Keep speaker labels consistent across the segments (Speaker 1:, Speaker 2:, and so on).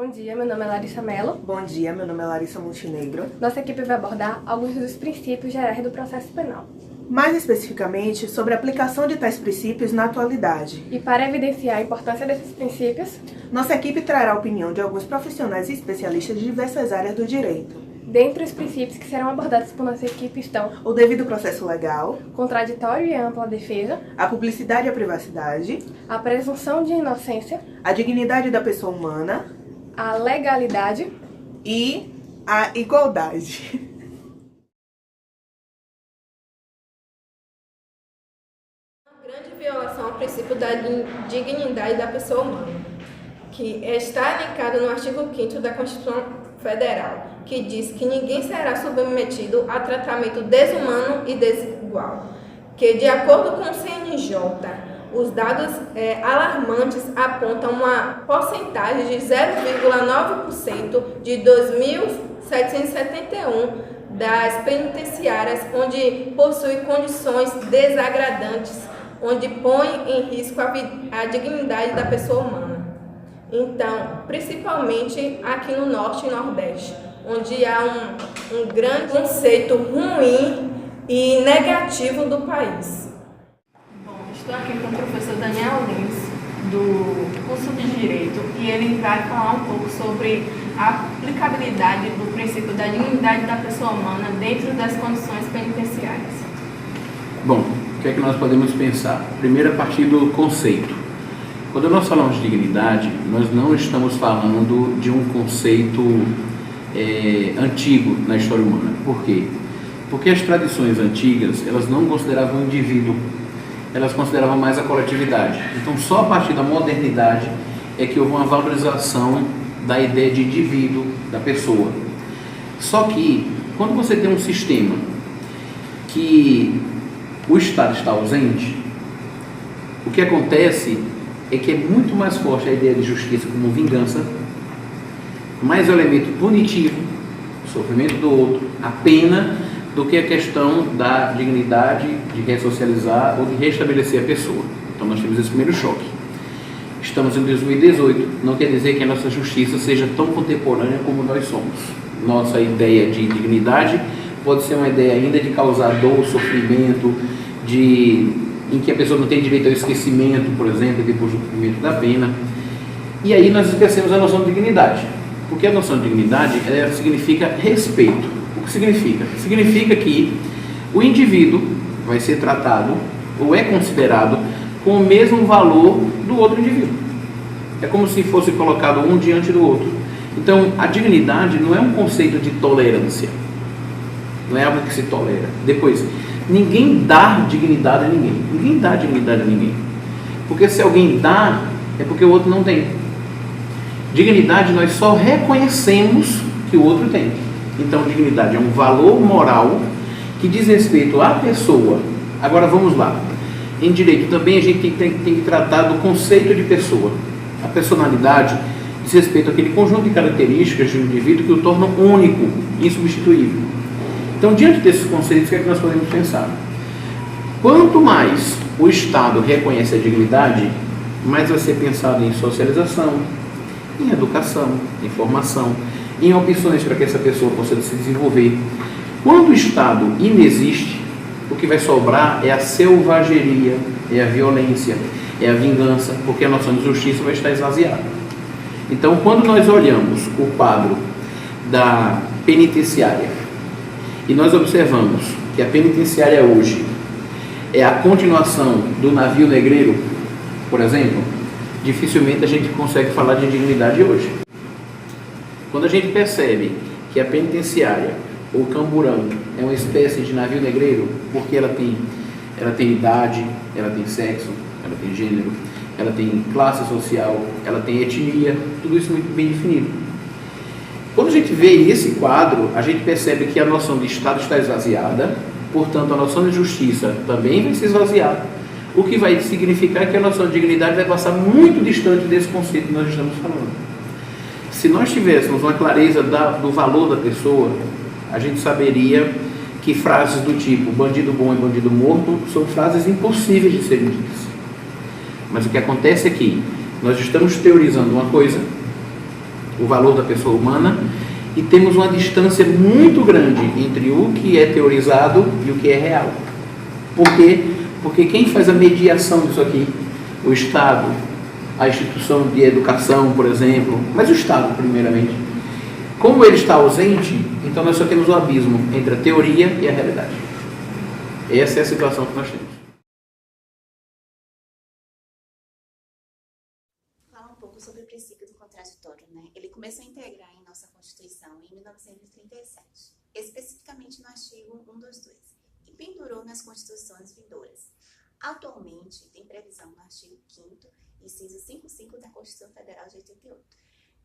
Speaker 1: Bom dia, meu nome é Larissa Mello.
Speaker 2: Bom dia, meu nome é Larissa Montenegro.
Speaker 1: Nossa equipe vai abordar alguns dos princípios gerais do processo penal.
Speaker 2: Mais especificamente, sobre a aplicação de tais princípios na atualidade.
Speaker 1: E para evidenciar a importância desses princípios,
Speaker 2: nossa equipe trará a opinião de alguns profissionais e especialistas de diversas áreas do direito.
Speaker 1: Dentre os princípios que serão abordados por nossa equipe estão
Speaker 2: o devido processo legal,
Speaker 1: contraditório e ampla defesa,
Speaker 2: a publicidade e a privacidade,
Speaker 1: a presunção de inocência,
Speaker 2: a dignidade da pessoa humana,
Speaker 1: a legalidade
Speaker 2: e a igualdade.
Speaker 3: Uma grande violação ao princípio da dignidade da pessoa humana, que está linkado no artigo 5º da Constituição Federal, que diz que ninguém será submetido a tratamento desumano e desigual, que, de acordo com o CNJ, os dados alarmantes apontam uma porcentagem de 0,9% de 2.771 das penitenciárias onde possui condições desagradantes, onde põe em risco a dignidade da pessoa humana. Então, principalmente aqui no Norte e Nordeste, onde há um grande conceito ruim e negativo do país.
Speaker 4: Bom, estou aqui com o professor Daniel Lins, do curso de Direito, e ele vai falar um pouco sobre a aplicabilidade do princípio da dignidade da pessoa humana dentro das condições penitenciárias.
Speaker 5: Bom, o que é que nós podemos pensar? Primeiro, a partir do conceito. Quando nós falamos de dignidade, nós não estamos falando de um conceito antigo na história humana. Por quê? Porque as tradições antigas, elas não consideravam o indivíduo, elas consideravam mais a coletividade. Então, só a partir da modernidade é que houve uma valorização da ideia de indivíduo, da pessoa. Só que, quando você tem um sistema que o Estado está ausente, o que acontece é que é muito mais forte a ideia de justiça como vingança, mais o elemento punitivo, o sofrimento do outro, a pena, do que a questão da dignidade, de ressocializar ou de restabelecer a pessoa. Então nós temos esse primeiro choque. Estamos em 2018, não quer dizer que a nossa justiça seja tão contemporânea como nós somos. Nossa ideia de dignidade pode ser uma ideia ainda de causar dor, sofrimento, em que a pessoa não tem direito ao esquecimento, por exemplo, depois do cumprimento da pena. E aí nós esquecemos a noção de dignidade. Porque a noção de dignidade significa respeito. O que significa? Significa que o indivíduo vai ser tratado, ou é considerado, com o mesmo valor do outro indivíduo. É como se fosse colocado um diante do outro. Então, a dignidade não é um conceito de tolerância. Não é algo que se tolera. Depois, ninguém dá dignidade a ninguém. Ninguém dá dignidade a ninguém. Porque se alguém dá, é porque o outro não tem. Dignidade nós só reconhecemos que o outro tem. Então, dignidade é um valor moral que diz respeito à pessoa. Agora, vamos lá. Em direito também a gente tem que tratar do conceito de pessoa. A personalidade diz respeito àquele conjunto de características de um indivíduo que o tornam único, insubstituível. Então, diante desses conceitos, o que é que nós podemos pensar? Quanto mais o Estado reconhece a dignidade, mais vai ser pensado em socialização, em educação, em formação, em opções para que essa pessoa possa se desenvolver. Quando o Estado inexiste, o que vai sobrar é a selvageria, é a violência, é a vingança, porque a noção de justiça vai estar esvaziada. Então, quando nós olhamos o quadro da penitenciária, e nós observamos que a penitenciária hoje é a continuação do navio negreiro, por exemplo, dificilmente a gente consegue falar de dignidade hoje. Quando a gente percebe que a penitenciária, ou camburão, é uma espécie de navio negreiro, porque ela tem idade, ela tem sexo, ela tem gênero, ela tem classe social, ela tem etnia, tudo isso muito bem definido. Quando a gente vê esse quadro, a gente percebe que a noção de Estado está esvaziada, portanto a noção de justiça também vai se esvaziar, o que vai significar que a noção de dignidade vai passar muito distante desse conceito que nós estamos falando. Se nós tivéssemos uma clareza do valor da pessoa, a gente saberia que frases do tipo bandido bom e bandido morto são frases impossíveis de serem ditas. Mas o que acontece é que nós estamos teorizando uma coisa, o valor da pessoa humana, e temos uma distância muito grande entre o que é teorizado e o que é real. Por quê? Porque quem faz a mediação disso aqui, o Estado, a instituição de educação, por exemplo, mas o Estado primeiramente, como ele está ausente, então nós só temos um abismo entre a teoria e a realidade. Essa é a situação que nós temos.
Speaker 6: Falar um pouco sobre o princípio do contraditório, né? Ele começou a integrar em nossa Constituição em 1937, especificamente no artigo 122, e pendurou nas constituições vindouras. Atualmente, tem previsão no artigo 5º, inciso 55 da Constituição Federal de 88,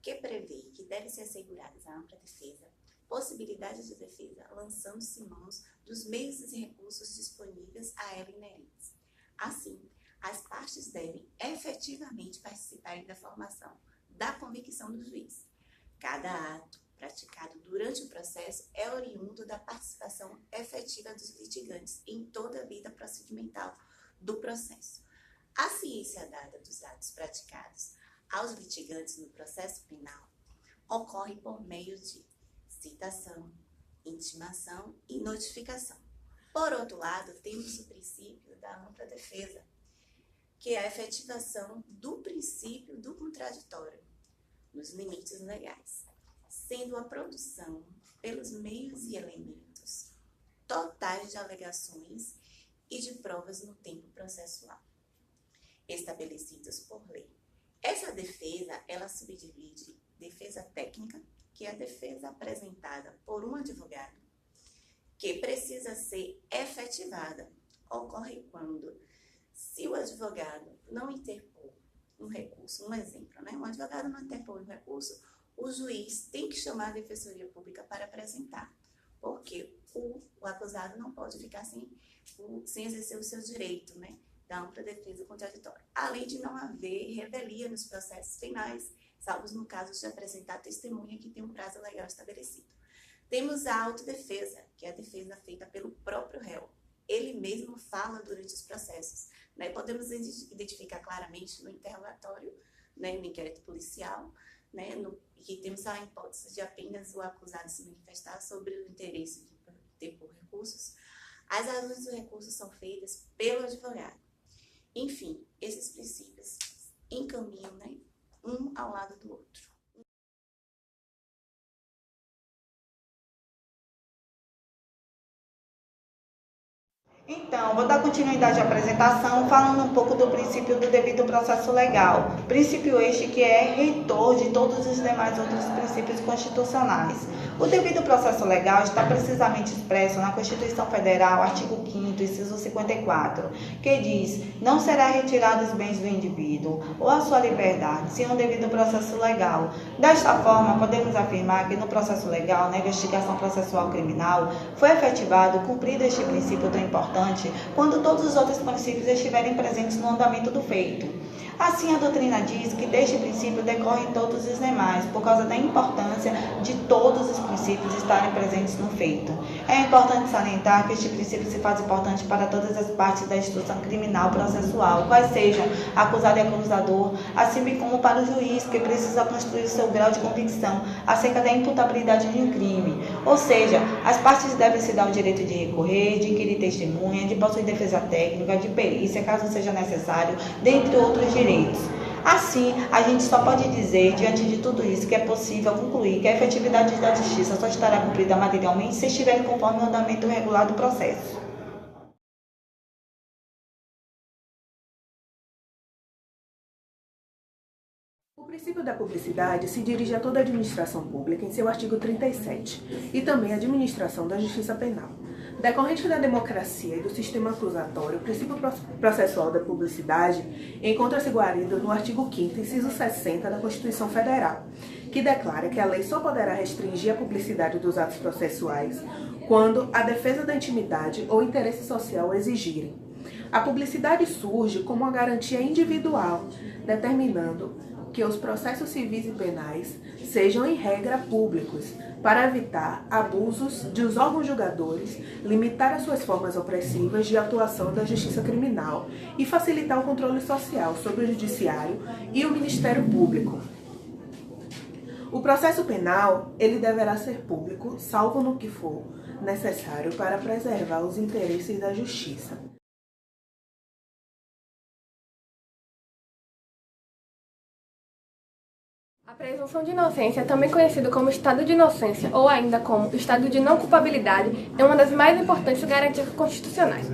Speaker 6: que prevê que deve ser assegurada a ampla defesa, possibilidade de defesa, lançando-se mãos dos meios e recursos disponíveis a ela inerentes. Assim, as partes devem efetivamente participarem da formação da convicção do juiz. Cada ato praticado durante o processo é oriundo da participação efetiva dos litigantes em toda a vida procedimental do processo. A ciência dada dos atos praticados aos litigantes no processo penal ocorre por meio de citação, intimação e notificação. Por outro lado, temos o princípio da ampla defesa, que é a efetivação do princípio do contraditório nos limites legais, sendo a produção pelos meios e elementos totais de alegações e de provas no tempo processual, estabelecidos por lei. Essa defesa, ela subdivide defesa técnica, que é a defesa apresentada por um advogado, que precisa ser efetivada. Ocorre quando, se o advogado não interpor um recurso, um exemplo, né? Um advogado não interpor um recurso, o juiz tem que chamar a defensoria pública para apresentar, porque o acusado não pode ficar sem exercer o seu direito, né, da ampla defesa contraditória. Além de não haver revelia nos processos penais, salvo no caso de apresentar testemunha que tem um prazo legal estabelecido. Temos a autodefesa, que é a defesa feita pelo próprio réu. Ele mesmo fala durante os processos, né? Podemos identificar claramente no interrogatório, né, no inquérito policial, né, que temos a hipótese de apenas o acusado se manifestar sobre o interesse de depor recursos. As razões do recurso são feitas pelo advogado. Enfim, esses princípios encaminham, né, um ao lado do outro.
Speaker 2: Então, vou dar continuidade à apresentação falando um pouco do princípio do devido processo legal. Princípio este que é reitor de todos os demais outros princípios constitucionais. O devido processo legal está precisamente expresso na Constituição Federal, artigo 5º, inciso 54, que diz: não será retirado os bens do indivíduo ou a sua liberdade sem um devido processo legal. Desta forma, podemos afirmar que no processo legal, na investigação processual criminal, foi efetivado, cumprido este princípio tão importante, quando todos os outros princípios estiverem presentes no andamento do feito. Assim, a doutrina diz que deste princípio decorrem todos os demais, por causa da importância de todos os princípios estarem presentes no feito. É importante salientar que este princípio se faz importante para todas as partes da instrução criminal processual, quais sejam acusado e acusador, assim como para o juiz, que precisa construir o seu grau de convicção acerca da imputabilidade de um crime. Ou seja, as partes devem se dar o direito de recorrer, de inquirir testemunha, de possuir defesa técnica, de perícia, caso seja necessário, dentre outros direitos. Assim, a gente só pode dizer, diante de tudo isso, que é possível concluir que a efetividade da justiça só estará cumprida materialmente se estiver conforme o andamento regular do processo. O princípio da publicidade se dirige a toda a administração pública em seu artigo 37 e também à administração da justiça penal. Decorrente da democracia e do sistema acusatório, o princípio processual da publicidade encontra-se guarido no artigo 5º, inciso 60 da Constituição Federal, que declara que a lei só poderá restringir a publicidade dos atos processuais quando a defesa da intimidade ou interesse social o exigirem. A publicidade surge como uma garantia individual, determinando que os processos civis e penais sejam, em regra, públicos, para evitar abusos dos órgãos julgadores, limitar as suas formas opressivas de atuação da justiça criminal e facilitar o controle social sobre o judiciário e o Ministério Público.
Speaker 7: O processo penal, ele deverá ser público, salvo no que for necessário para preservar os interesses da justiça.
Speaker 1: A presunção de inocência, também conhecido como estado de inocência ou ainda como estado de não culpabilidade, é uma das mais importantes garantias constitucionais.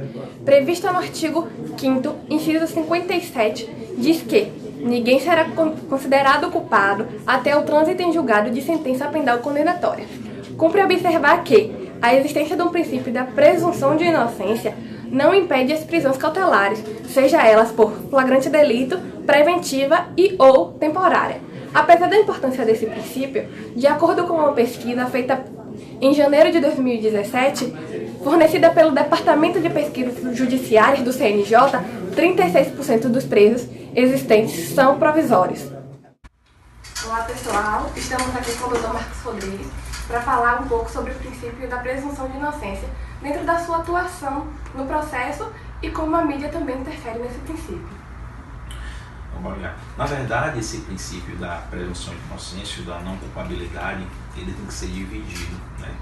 Speaker 1: Prevista no artigo 5º, inciso 57, diz que ninguém será considerado culpado até o trânsito em julgado de sentença penal condenatória. Cumpre observar que a existência de um princípio da presunção de inocência não impede as prisões cautelares, seja elas por flagrante delito, preventiva e ou temporária. Apesar da importância desse princípio, de acordo com uma pesquisa feita em janeiro de 2017, fornecida pelo Departamento de Pesquisas Judiciárias do CNJ, 36% dos presos existentes são provisórios.
Speaker 8: Olá pessoal, estamos aqui com o Dr. Marcos Rodrigues para falar um pouco sobre o princípio da presunção de inocência dentro da sua atuação no processo e como a mídia também interfere nesse princípio.
Speaker 9: Olha, na verdade, esse princípio da presunção de inocência, da não culpabilidade, ele tem que ser dividido, né,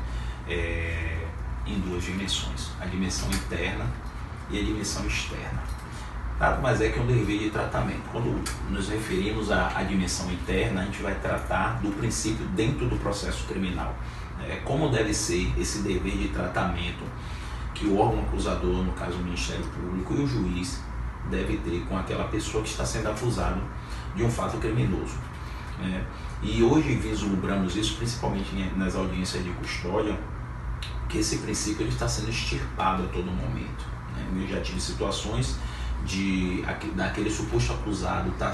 Speaker 9: em duas dimensões, a dimensão interna e a dimensão externa. Nada mais é que um dever de tratamento. Quando nos referimos à dimensão interna, a gente vai tratar do princípio dentro do processo criminal. Como deve ser esse dever de tratamento que o órgão acusador, no caso o Ministério Público, e o juiz deve ter com aquela pessoa que está sendo acusada de um fato criminoso. E hoje vislumbramos isso principalmente nas audiências de custódia, que esse princípio ele está sendo extirpado a todo momento. Eu já tive situações daquele suposto acusado estar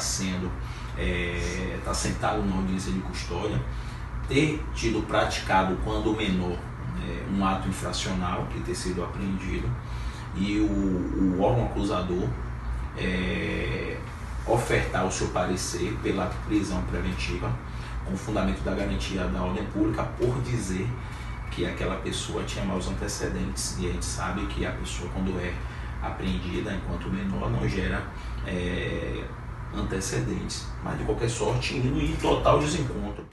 Speaker 9: sentado na audiência de custódia, ter tido praticado quando menor um ato infracional, que ter sido apreendido, e o órgão acusador ofertar o seu parecer pela prisão preventiva com fundamento da garantia da ordem pública por dizer que aquela pessoa tinha maus antecedentes, e a gente sabe que a pessoa, quando é apreendida enquanto menor, não gera antecedentes, mas de qualquer sorte indo em total desencontro.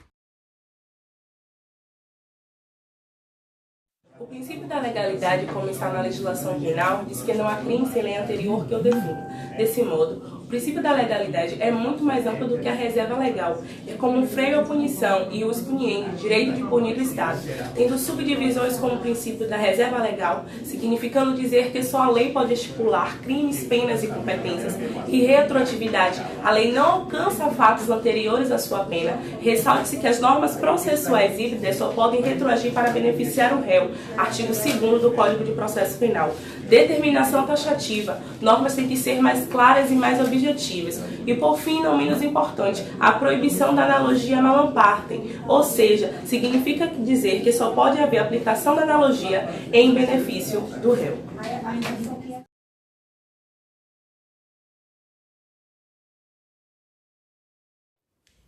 Speaker 4: O princípio da legalidade, como está na legislação penal, diz que não há crime sem lei anterior que o defina. Desse modo, o princípio da legalidade é muito mais amplo do que a reserva legal. É como um freio à punição e o expuniente, direito de punir do Estado, tendo subdivisões como o princípio da reserva legal, significando dizer que só a lei pode estipular crimes, penas e competências, e retroatividade, a lei não alcança fatos anteriores à sua pena. Ressalte-se que as normas processuais híbridas só podem retroagir para beneficiar o réu, artigo 2º do Código de Processo Penal. Determinação taxativa, normas têm que ser mais claras e mais objetivas. E por fim, não menos importante, a proibição da analogia malam partem, ou seja, significa dizer que só pode haver aplicação da analogia em benefício do réu.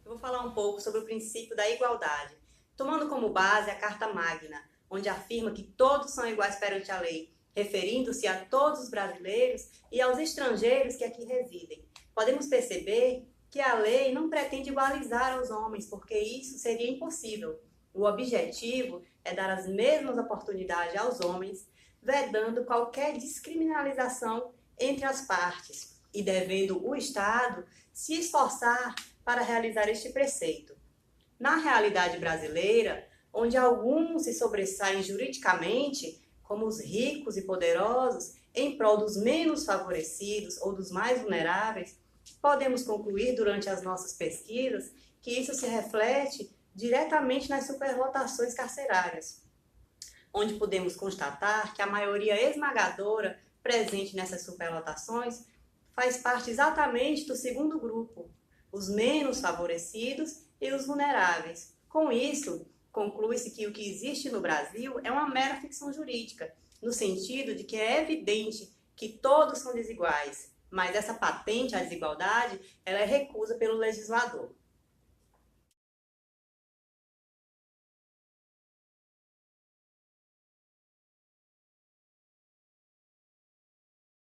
Speaker 10: Eu vou falar um pouco sobre o princípio da igualdade, tomando como base a Carta Magna, onde afirma que todos são iguais perante a lei, referindo-se a todos os brasileiros e aos estrangeiros que aqui residem. Podemos perceber que a lei não pretende igualizar os homens, porque isso seria impossível. O objetivo é dar as mesmas oportunidades aos homens, vedando qualquer descriminalização entre as partes e devendo o Estado se esforçar para realizar este preceito. Na realidade brasileira, onde alguns se sobressaem juridicamente, como os ricos e poderosos, em prol dos menos favorecidos ou dos mais vulneráveis, podemos concluir durante as nossas pesquisas que isso se reflete diretamente nas superlotações carcerárias, onde podemos constatar que a maioria esmagadora presente nessas superlotações faz parte exatamente do segundo grupo, os menos favorecidos e os vulneráveis. Com isso, conclui-se que o que existe no Brasil é uma mera ficção jurídica, no sentido de que é evidente que todos são desiguais, mas essa patente à desigualdade ela é recusa pelo legislador.